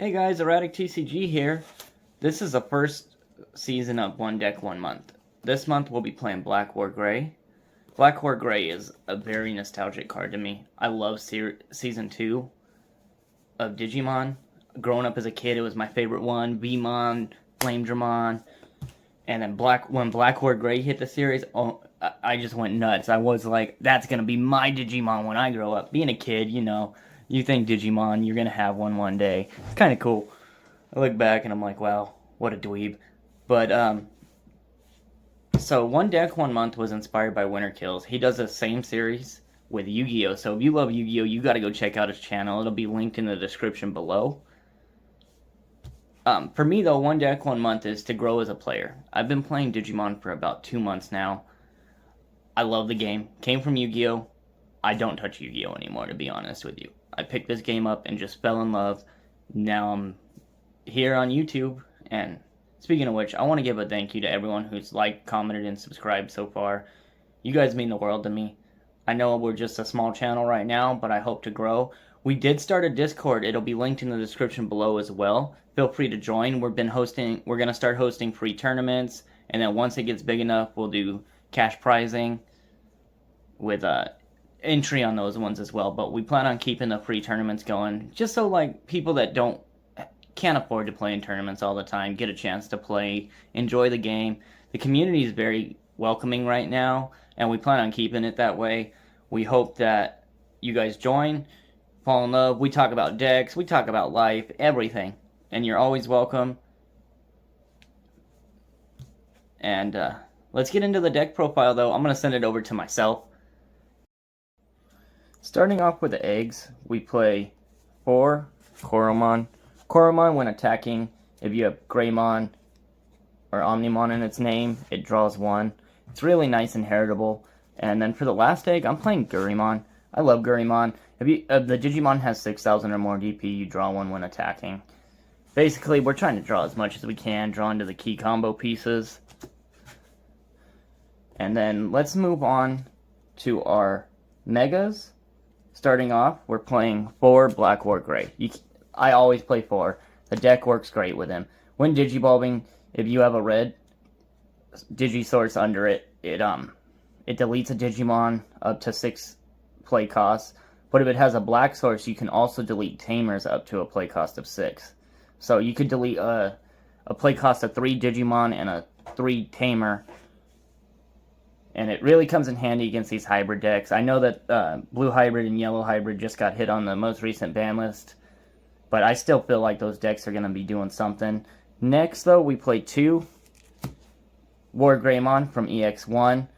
Hey guys, Erratic TCG here. This is the first season of One Deck, One Month. This month we'll be playing BlackWarGrey. BlackWarGrey is a very nostalgic card to me. I love Season 2 of Digimon. Growing up as a kid, it was my favorite one. Vmon, Flamedramon. And then when BlackWarGrey hit the series, oh, I just went nuts. I was like, that's going to be my Digimon when I grow up. Being a kid, you know, you think Digimon, you're going to have one day. It's kind of cool. I look back and I'm like, wow, what a dweeb. But, so One Deck, One Month was inspired by Winter Kills. He does the same series with Yu-Gi-Oh! So if you love Yu-Gi-Oh!, you got to go check out his channel. It'll be linked in the description below. For me, though, One Deck, One Month is to grow as a player. I've been playing Digimon for about 2 months now. I love the game. Came from Yu-Gi-Oh! I don't touch Yu-Gi-Oh! Anymore, to be honest with you. I picked this game up and just fell in love. Now I'm here on YouTube. And speaking of which, I want to give a thank you to everyone who's liked, commented, and subscribed so far. You guys mean the world to me. I know we're just a small channel right now, but I hope to grow. We did start a Discord. It'll be linked in the description below as well. Feel free to join. We're going to start hosting free tournaments, and then once it gets big enough, we'll do cash prizing with entry on those ones as well. But we plan on keeping the free tournaments going, just so like people that can't afford to play in tournaments all the time get a chance to play, enjoy the game. The community is very welcoming right now, and we plan on keeping it that way. We hope that you guys join, fall in love. We talk about decks, we talk about life, everything, and you're always welcome. And let's get into the deck profile, though. I'm going to send it over to myself. Starting off with the eggs, we play 4 Koromon. Koromon, when attacking, if you have Greymon or Omnimon in its name, it draws 1. It's really nice and heritable. And then for the last egg, I'm playing Greymon. I love Greymon. If the Digimon has 6,000 or more DP, you draw 1 when attacking. Basically, we're trying to draw as much as we can, draw into the key combo pieces. And then let's move on to our Megas. Starting off, we're playing 4 BlackWarGrey. I always play 4. The deck works great with him. When Digibulbing, if you have a red Digisource under it, it deletes a Digimon up to 6 play costs. But if it has a black source, you can also delete Tamers up to a play cost of 6. So you could delete a play cost of 3 Digimon and a 3 Tamer. And it really comes in handy against these hybrid decks. I know that Blue Hybrid and Yellow Hybrid just got hit on the most recent ban list. But I still feel like those decks are going to be doing something. Next, though, we play 2 WarGreymon from EX1.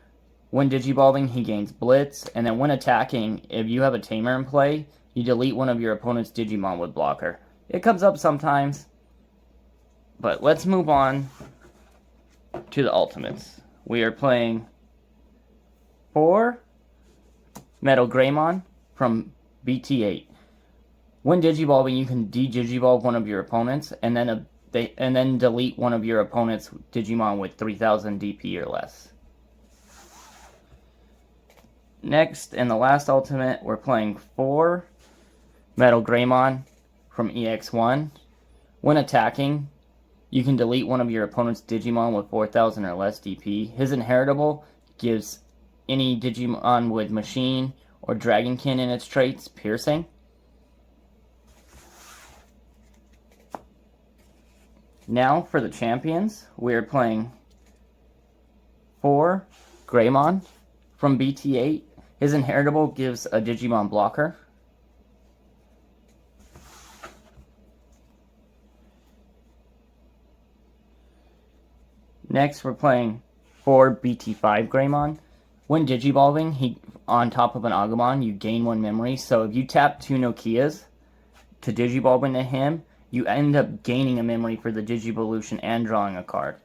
When Digibulbing, he gains Blitz. And then when attacking, if you have a Tamer in play, you delete one of your opponent's Digimon with Blocker. It comes up sometimes. But let's move on to the Ultimates. We are playing 4 Metal Greymon from BT8. When Digibulbing, you can de-Digibulb one of your opponents, and then delete one of your opponent's Digimon with 3,000 DP or less. Next, in the last ultimate, we're playing 4 Metal Greymon from EX1. When attacking, you can delete one of your opponent's Digimon with 4,000 or less DP. His inheritable gives any Digimon with Machine or Dragonkin in its traits Piercing. Now for the champions, we are playing 4 Greymon from BT8. His inheritable gives a Digimon blocker. Next, we're playing 4 BT5 Greymon. When Digibulbing, on top of an Agumon, you gain 1 memory. So if you tap 2 Nokias to Digibulb into him, you end up gaining a memory for the Digivolution and drawing a card.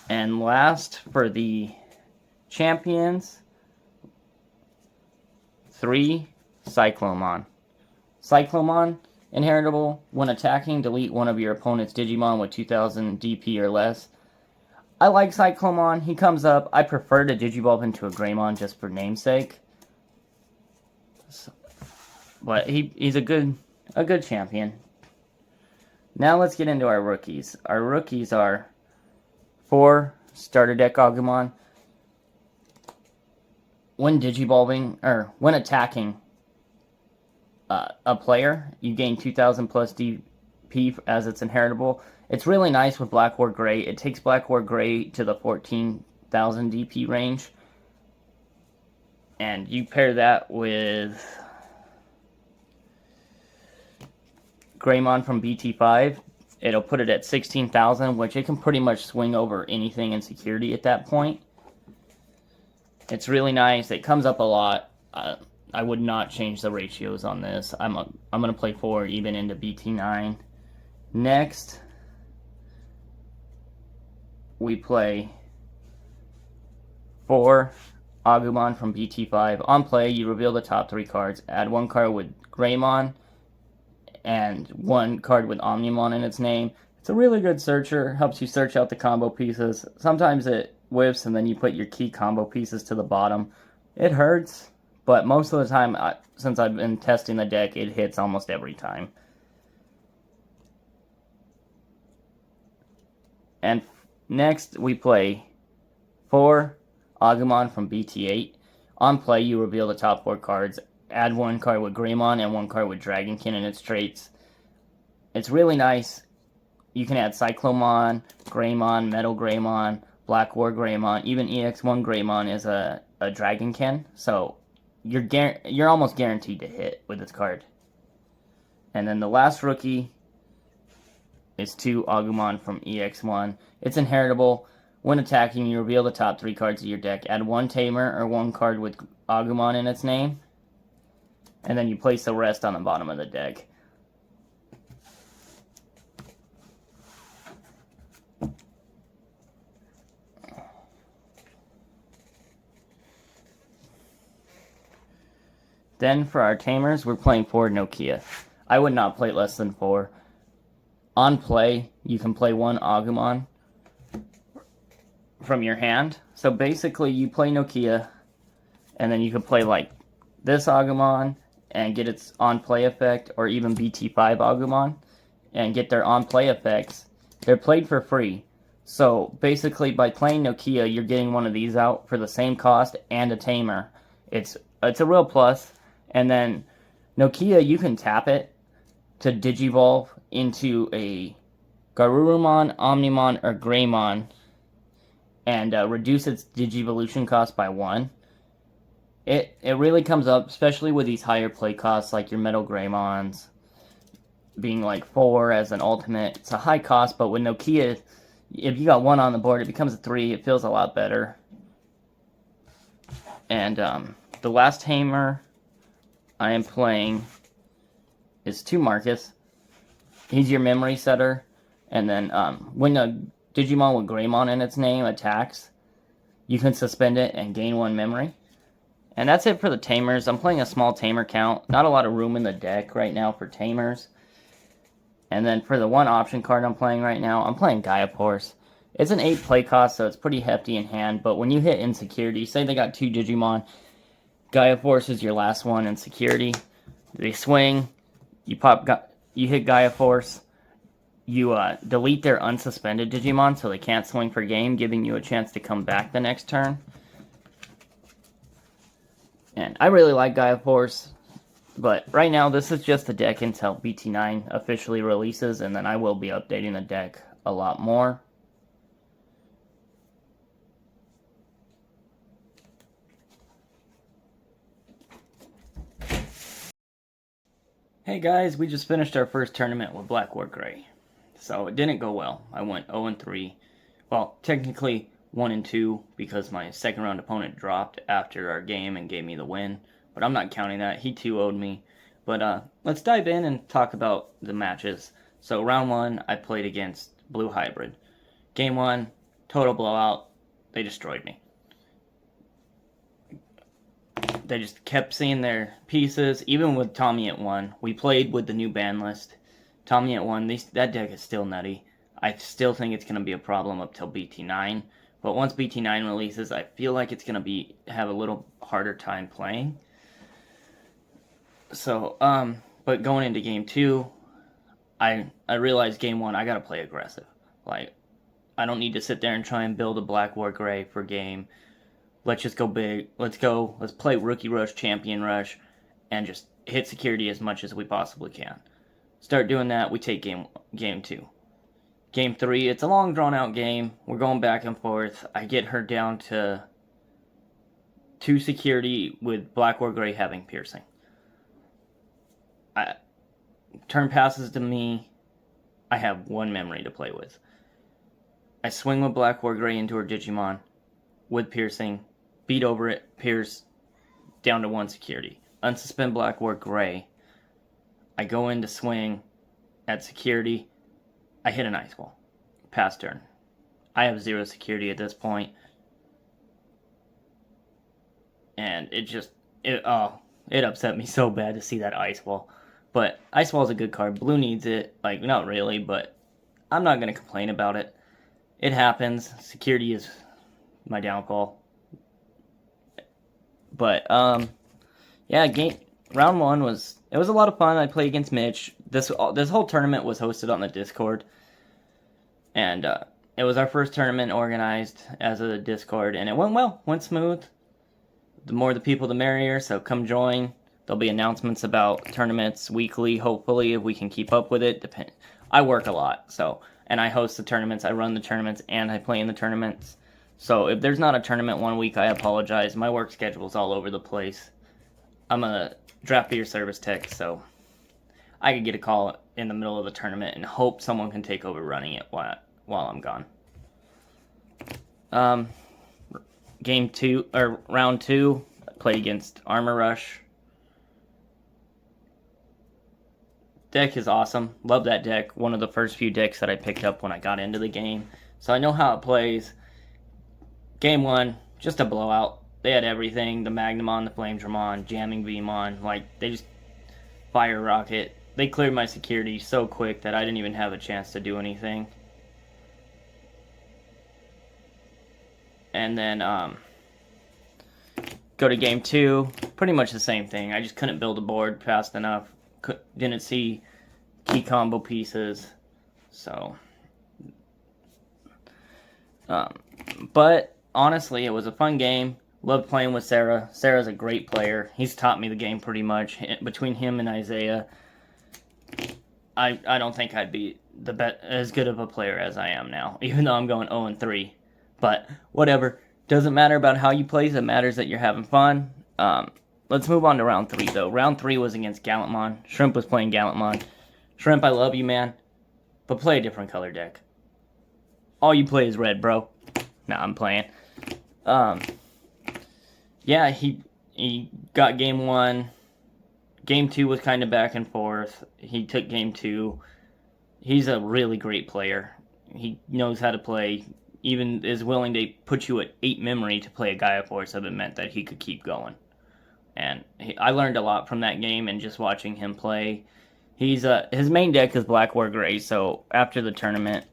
And last, for the champions, 3 Cyclomon. Cyclomon, inheritable. When attacking, delete one of your opponent's Digimon with 2,000 DP or less. I like Cyclomon. He comes up. I prefer to Digibulb into a Greymon just for namesake. But he's a good A good champion. Now let's get into our rookies. Our rookies are 4 starter deck Agumon. When digivolving, or when attacking a player, you gain 2000 plus DP as it's inheritable. It's really nice with BlackWarGrey. It takes BlackWarGrey to the 14,000 DP range. And you pair that with Greymon from BT5. It'll put it at 16,000, which it can pretty much swing over anything in security at that point. It's really nice. It comes up a lot. I would not change the ratios on this. I'm going to play 4 even into BT9. Next, we play 4 Agumon from BT5. On play, you reveal the top 3 cards. Add 1 card with Greymon and 1 card with Omnimon in its name. It's a really good searcher. Helps you search out the combo pieces. Sometimes it whiffs and then you put your key combo pieces to the bottom. It hurts, but most of the time, since I've been testing the deck, it hits almost every time. And next, we play 4 Agumon from BT8. On play, you reveal the top 4 cards. Add 1 card with Greymon and 1 card with Dragonkin and its traits. It's really nice. You can add Cyclomon, Greymon, Metal Greymon, BlackWarGreymon, even EX1 Greymon is a Dragonkin. So you're almost guaranteed to hit with this card. And then the last rookie is 2 Agumon from EX1. It's inheritable. When attacking, you reveal the top 3 cards of your deck. Add 1 Tamer or 1 card with Agumon in its name. And then you place the rest on the bottom of the deck. Then for our tamers, we're playing 4 Nokia. I would not play less than 4. On play, you can play 1 Agumon from your hand. So basically, you play Nokia, and then you can play like this Agumon and get its on-play effect, or even BT5 Agumon, and get their on-play effects. They're played for free. So basically, by playing Nokia, you're getting one of these out for the same cost and a tamer. It's a real plus. And then Nokia, you can tap it to digivolve into a Garurumon, Omnimon, or Greymon, and reduce its digivolution cost by 1. It really comes up, especially with these higher play costs, like your Metal Greymons being like 4 as an ultimate. It's a high cost, but with Nokia, if you got 1 on the board, it becomes a 3. It feels a lot better. And the last tamer I am playing is 2 Marcus. He's your memory setter. And then when a Digimon with Greymon in its name attacks, you can suspend it and gain 1 memory. And that's it for the tamers. I'm playing a small tamer count. Not a lot of room in the deck right now for tamers. And then for the 1 option card I'm playing right now, I'm playing Gaiaforce. It's an 8 play cost, so it's pretty hefty in hand. But when you hit insecurity, say they got 2 Digimon, Gaiaforce is your last one in security. They swing, you hit Gaiaforce, you delete their unsuspended Digimon so they can't swing for game, giving you a chance to come back the next turn. And I really like Gaiaforce, but right now this is just the deck until BT9 officially releases, and then I will be updating the deck a lot more. Hey guys, we just finished our first tournament with BlackWarGrey. So it didn't go well. I went 0-3. Well, technically 1-2 because my second round opponent dropped after our game and gave me the win. But I'm not counting that. He 2-0'd me. But let's dive in and talk about the matches. So round 1, I played against Blue Hybrid. Game 1, total blowout. They destroyed me. They just kept seeing their pieces. Even with Tommy at 1, we played with the new ban list. Tommy at 1, that deck is still nutty. I still think it's going to be a problem up till BT9. But once BT9 releases, I feel like it's going to have a little harder time playing. So, But going into game 2, I realized game 1 I gotta play aggressive. Like, I don't need to sit there and try and build a BlackWarGrey for game. Let's just go big. Let's play Rookie Rush, Champion Rush, and just hit security as much as we possibly can. Start doing that, we take game 2. Game 3, it's a long drawn out game. We're going back and forth. I get her down to 2 security with BlackWarGrey having piercing. Turn passes to me. I have 1 memory to play with. I swing with BlackWarGrey into her Digimon with piercing, beat over it, pierce, down to 1 security. Unsuspend BlackWarGrey. I go in to swing at security. I hit an ice wall. Pass turn. I have 0 security at this point. And it upset me so bad to see that ice wall. But ice wall is a good card. Blue needs it. Like, not really, but I'm not going to complain about it. It happens. Security is my downfall. But, yeah, round 1 was a lot of fun. I played against Mitch. This whole tournament was hosted on the Discord. And it was our first tournament organized as a Discord, and it went well, went smooth. The more the people, the merrier, so come join. There'll be announcements about tournaments weekly, hopefully, if we can keep up with it. I work a lot, and I host the tournaments, I run the tournaments, and I play in the tournaments. So if there's not a tournament one week, I apologize. My work schedule's all over the place. I'm a draft beer service tech, so I could get a call in the middle of the tournament and hope someone can take over running it while I'm gone. Round 2, I played against Armor Rush. Deck is awesome. Love that deck. One of the first few decks that I picked up when I got into the game. So I know how it plays. Game 1, just a blowout. They had everything. The Magnamon, the Flamedramon, Jamming Beamon. Like, they just fire rocket. They cleared my security so quick that I didn't even have a chance to do anything. And then, go to game 2. Pretty much the same thing. I just couldn't build a board fast enough. Didn't see key combo pieces. So, but honestly, it was a fun game. Loved playing with Sarah. Sarah's a great player. He's taught me the game pretty much. Between him and Isaiah, I don't think I'd be as good of a player as I am now, even though I'm going 0-3. But whatever. Doesn't matter about how you play. It matters that you're having fun. Let's move on to round 3, though. Round 3 was against Gallantmon. Shrimp was playing Gallantmon. Shrimp, I love you, man. But play a different color deck. All you play is red, bro. Nah, I'm playing. Yeah, he got game 1. Game 2 was kind of back and forth. He took game 2. He's a really great player. He knows how to play. Even is willing to put you at 8 memory to play a Gaia Force if it meant that he could keep going. And I learned a lot from that game and just watching him play. His main deck is BlackWarGrey, so after the tournament,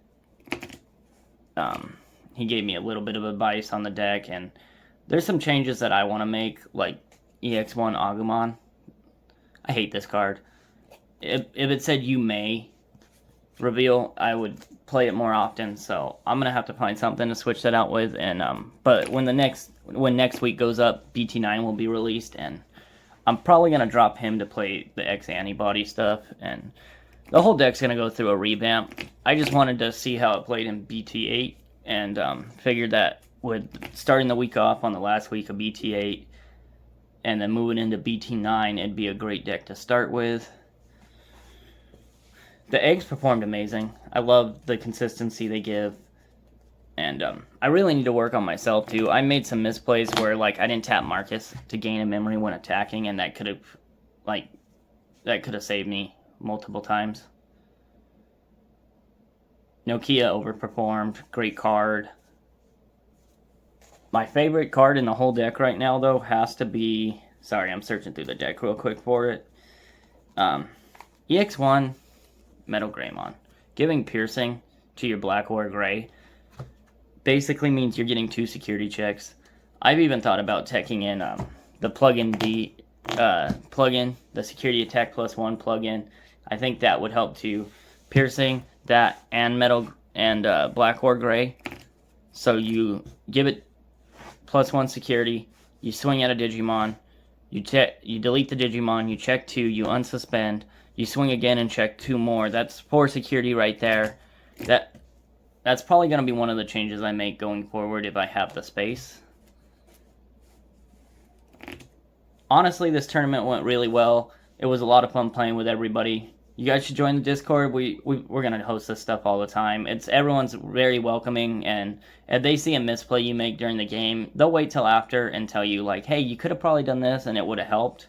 he gave me a little bit of advice on the deck, and there's some changes that I want to make, like EX1 Agumon. I hate this card. If it said you may reveal, I would play it more often, so I'm gonna have to find something to switch that out with. And but when next week goes up, BT9 will be released, and I'm probably gonna drop him to play the X antibody stuff, and the whole deck's gonna go through a revamp. I just wanted to see how it played in BT8, and figured that with starting the week off on the last week of BT8 and then moving into BT9, it'd be a great deck to start with. The eggs performed amazing. I love the consistency they give. And I really need to work on myself too. I made some misplays where like I didn't tap Marcus to gain a memory when attacking, and that could have saved me multiple times. Nokia overperformed. Great card. My favorite card in the whole deck right now, though, has to be... Sorry, I'm searching through the deck real quick for it. EX1, BlackWarGreymon. Giving piercing to your BlackWarGrey basically means you're getting 2 security checks. I've even thought about teching in the plug-in D plugin, the security attack +1 plugin. I think that would help to piercing that and metal and BlackWarGrey. So you give it +1 security, you swing at a Digimon, you delete the Digimon, you check 2, you unsuspend, you swing again and check 2 more. That's 4 security right there. That's probably going to be one of the changes I make going forward if I have the space. Honestly, this tournament went really well. It was a lot of fun playing with everybody. You guys should join the Discord. We're going to host this stuff all the time. Everyone's very welcoming, and if they see a misplay you make during the game, they'll wait till after and tell you, like, hey, you could have probably done this and it would have helped.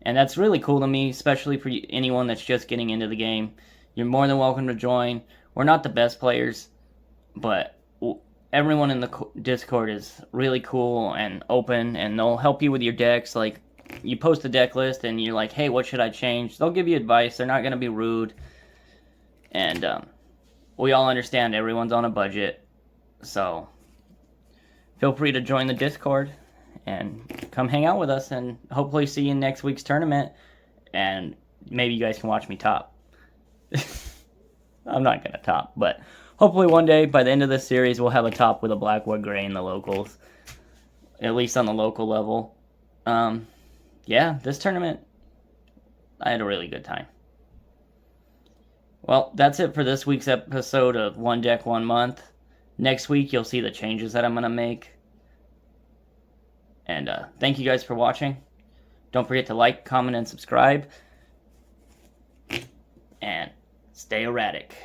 And that's really cool to me, especially for anyone that's just getting into the game. You're more than welcome to join. We're not the best players, but everyone in the Discord is really cool and open, and they'll help you with your decks. Like, you post a deck list and you're like, hey, what should I change? They'll give you advice. They're not going to be rude. And we all understand everyone's on a budget. So feel free to join the Discord and come hang out with us, and hopefully see you in next week's tournament. And maybe you guys can watch me top. I'm not going to top, but hopefully one day, by the end of this series, we'll have a top with a BlackWarGrey in the locals. At least on the local level. Yeah, this tournament, I had a really good time. Well, that's it for this week's episode of One Deck, 1 Month. Next week, you'll see the changes that I'm going to make. And thank you guys for watching. Don't forget to like, comment, and subscribe. And stay erratic.